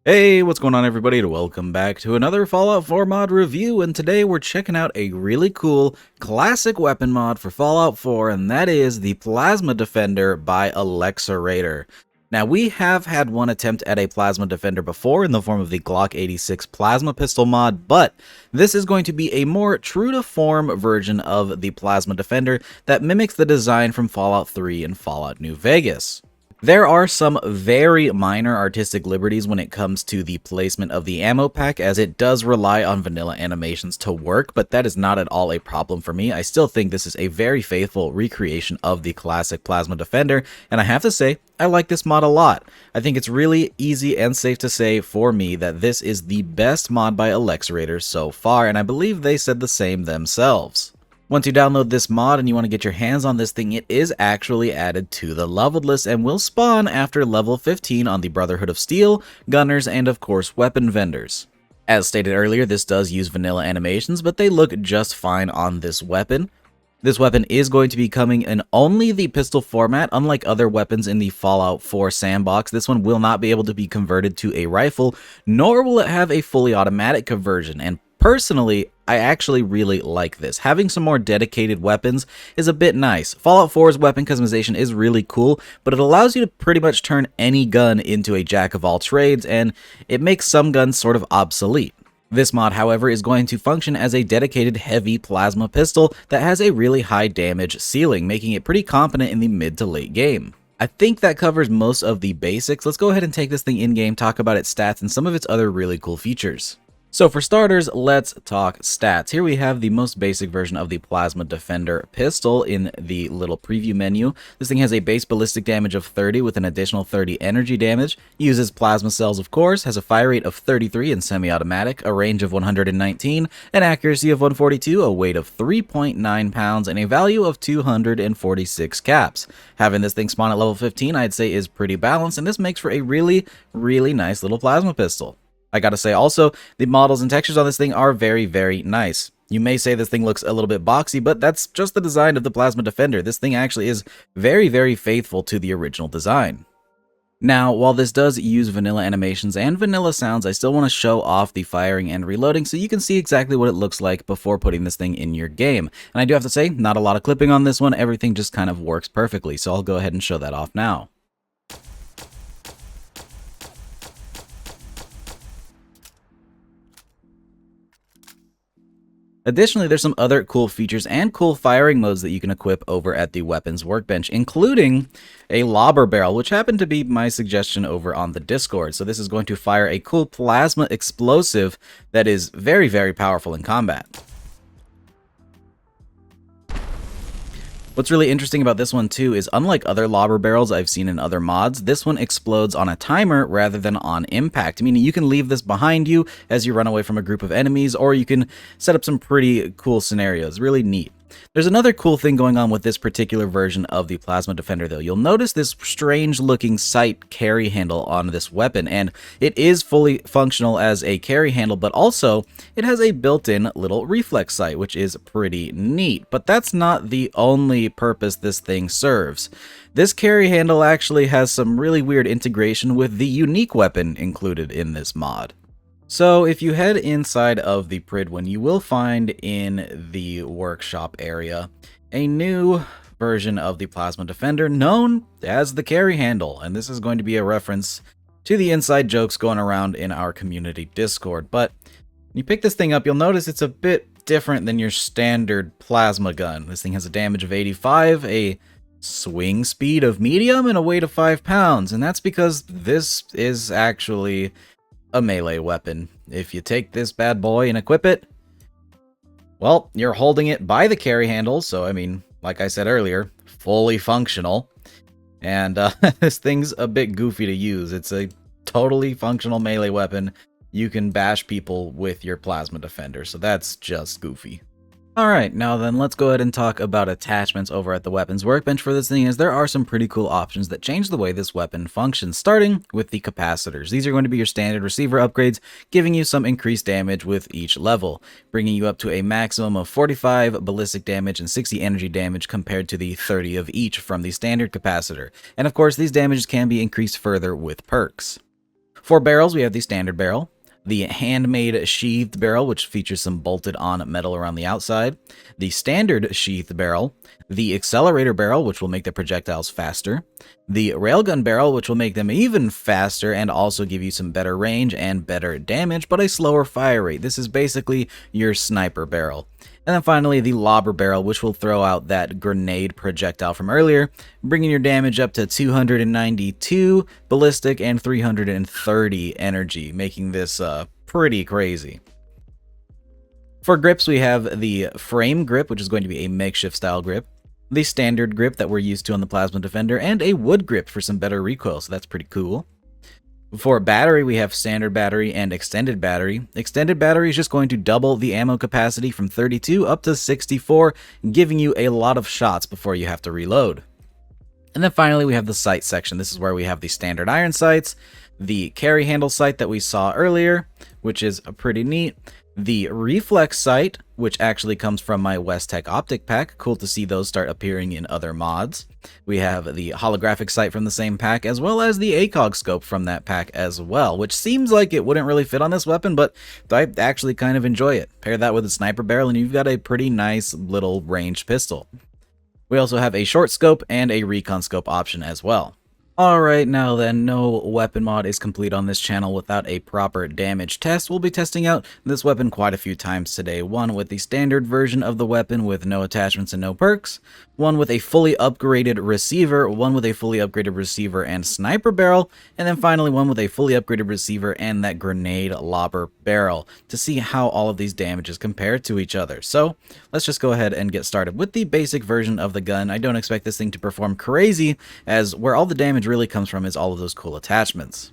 Hey, what's going on everybody, and welcome back to another Fallout 4 mod review, and today we're checking out a really cool classic weapon mod for Fallout 4, and that is the Plasma Defender by Alexerator. Now, we have had one attempt at a Plasma Defender before in the form of the Glock 86 Plasma Pistol mod, but this is going to be a more true-to-form version of the Plasma Defender that mimics the design from Fallout 3 and Fallout New Vegas. There are some very minor artistic liberties when it comes to the placement of the ammo pack, as it does rely on vanilla animations to work, but that is not at all a problem for me. I still think this is a very faithful recreation of the classic Plasma Defender, and I have to say, I like this mod a lot. I think it's really easy and safe to say for me that this is the best mod by Alexerator so far, and I believe they said the same themselves. Once you download this mod and you want to get your hands on this thing, it is actually added to the leveled list and will spawn after level 15 on the Brotherhood of Steel, Gunners, and of course weapon vendors. As stated earlier, this does use vanilla animations, but they look just fine on this weapon. This weapon is going to be coming in only the pistol format. Unlike other weapons in the Fallout 4 sandbox, this one will not be able to be converted to a rifle, nor will it have a fully automatic conversion, and personally, I actually really like this. Having some more dedicated weapons is a bit nice. Fallout 4's weapon customization is really cool, but it allows you to pretty much turn any gun into a jack of all trades, and it makes some guns sort of obsolete. This mod, however, is going to function as a dedicated heavy plasma pistol that has a really high damage ceiling, making it pretty competent in the mid to late game. I think that covers most of the basics. Let's go ahead and take this thing in-game, talk about its stats, and some of its other really cool features. So for starters, let's talk stats. Here we have the most basic version of the Plasma Defender pistol in the little preview menu. This thing has a base ballistic damage of 30 with an additional 30 energy damage, uses plasma cells of course, has a fire rate of 33 in semi-automatic, a range of 119, an accuracy of 142, a weight of 3.9 pounds, and a value of 246 caps. Having this thing spawn at level 15 I'd say is pretty balanced, and this makes for a really nice little plasma pistol. I gotta say also, the models and textures on this thing are very nice. You may say this thing looks a little bit boxy, but that's just the design of the Plasma Defender. This thing actually is very faithful to the original design. Now, while this does use vanilla animations and vanilla sounds, I still want to show off the firing and reloading so you can see exactly what it looks like before putting this thing in your game. And I do have to say, not a lot of clipping on this one, everything just kind of works perfectly, so I'll go ahead and show that off now. Additionally, there's some other cool features and cool firing modes that you can equip over at the weapons workbench, including a lobber barrel, which happened to be my suggestion over on the Discord. So this is going to fire a cool plasma explosive that is very powerful in combat. What's really interesting about this one too is, unlike other lobber barrels I've seen in other mods, this one explodes on a timer rather than on impact, meaning you can leave this behind you as you run away from a group of enemies, or you can set up some pretty cool scenarios. Really neat. There's another cool thing going on with this particular version of the Plasma Defender though. You'll notice this strange looking sight carry handle on this weapon, and it is fully functional as a carry handle, but also it has a built-in little reflex sight, which is pretty neat. But that's not the only purpose this thing serves. This carry handle actually has some really weird integration with the unique weapon included in this mod. So if you head inside of the Pridwin, you will find in the workshop area a new version of the Plasma Defender known as the carry handle, and this is going to be a reference to the inside jokes going around in our community Discord. But when you pick this thing up, you'll notice it's a bit different than your standard plasma gun. This thing has a damage of 85, a swing speed of medium, and a weight of 5 pounds, and that's because this is actually a melee weapon. If you take this bad boy and equip it, well, you're holding it by the carry handle, so I mean, like I said earlier, fully functional. And this thing's a bit goofy to use. It's a totally functional melee weapon. You can bash people with your Plasma Defender, so that's just goofy. Alright, now then let's go ahead and talk about attachments over at the weapons workbench for this thing, as there are some pretty cool options that change the way this weapon functions, starting with the capacitors. These are going to be your standard receiver upgrades, giving you some increased damage with each level, bringing you up to a maximum of 45 ballistic damage and 60 energy damage compared to the 30 of each from the standard capacitor. And of course, these damages can be increased further with perks. For barrels, we have the standard barrel, the handmade sheathed barrel, which features some bolted on metal around the outside, the standard sheathed barrel, the accelerator barrel, which will make the projectiles faster, the railgun barrel, which will make them even faster and also give you some better range and better damage, but a slower fire rate. This is basically your sniper barrel. And then finally, the lobber barrel, which will throw out that grenade projectile from earlier, bringing your damage up to 292 ballistic and 330 energy, making this pretty crazy. For grips, we have the frame grip, which is going to be a makeshift style grip, the standard grip that we're used to on the Plasma Defender, and a wood grip for some better recoil, so that's pretty cool. For battery, we have standard battery and extended battery. Extended battery is just going to double the ammo capacity from 32 up to 64, giving you a lot of shots before you have to reload. And then finally, we have the sight section. This is where we have the standard iron sights, the carry handle sight that we saw earlier, which is pretty neat, the reflex sight, which actually comes from my Westech optic pack. Cool to see those start appearing in other mods. We have the holographic sight from the same pack, as well as the ACOG scope from that pack as well, which seems like it wouldn't really fit on this weapon, but I actually kind of enjoy it. Pair that with a sniper barrel and you've got a pretty nice little ranged pistol. We also have a short scope and a recon scope option as well. Alright, now then, no weapon mod is complete on this channel without a proper damage test. We'll be testing out this weapon quite a few times today. One with the standard version of the weapon with no attachments and no perks. One with a fully upgraded receiver. One with a fully upgraded receiver and sniper barrel. And then finally one with a fully upgraded receiver and that grenade lobber barrel to see how all of these damages compare to each other. So let's just go ahead and get started with the basic version of the gun. I don't expect this thing to perform crazy, as where all the damage really comes from is all of those cool attachments.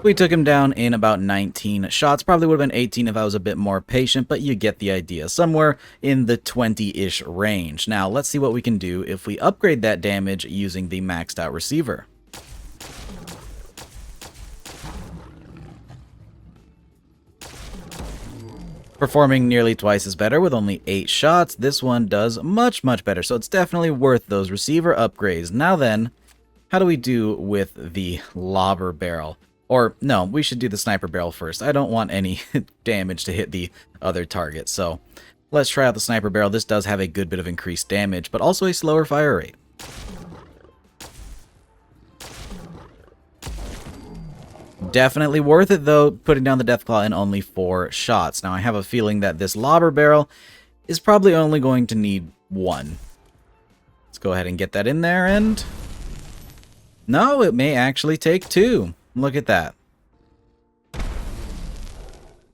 We took him down in about 19 shots. Probably would have been 18 if I was a bit more patient, but you get the idea. Somewhere in the 20-ish range. Now, let's see what we can do if we upgrade that damage using the maxed out receiver. Performing nearly twice as better with only 8 shots, this one does much better, so it's definitely worth those receiver upgrades. Now then, how do we do with the lobber barrel? Or, no, we should do the sniper barrel first. I don't want any damage to hit the other target, so let's try out the sniper barrel. This does have a good bit of increased damage, but also a slower fire rate. Definitely worth it, though, putting down the Deathclaw in only 4 shots. Now, I have a feeling that this lobber barrel is probably only going to need 1. Let's go ahead and get that in there, and no, it may actually take 2. Look at that.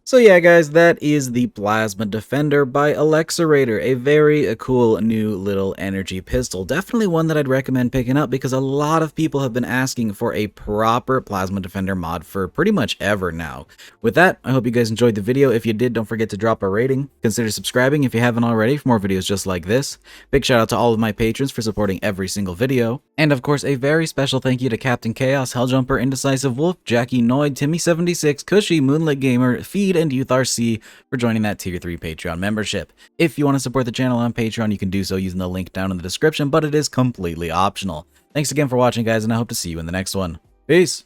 So yeah, guys, that is the Plasma Defender by Alexerator, a very cool new little energy pistol. Definitely one that I'd recommend picking up because a lot of people have been asking for a proper Plasma Defender mod for pretty much ever now. With that, I hope you guys enjoyed the video. If you did, don't forget to drop a rating. Consider subscribing if you haven't already for more videos just like this. Big shout out to all of my patrons for supporting every single video. And of course, a very special thank you to Captain Chaos, Helljumper, Indecisive Wolf, Jackie Noid, Timmy76, Cushy, Moonlit Gamer, Feed, and Youth RC for joining that Tier 3 Patreon membership. If you want to support the channel on Patreon, you can do so using the link down in the description, but it is completely optional. Thanks again for watching, guys, and I hope to see you in the next one. Peace!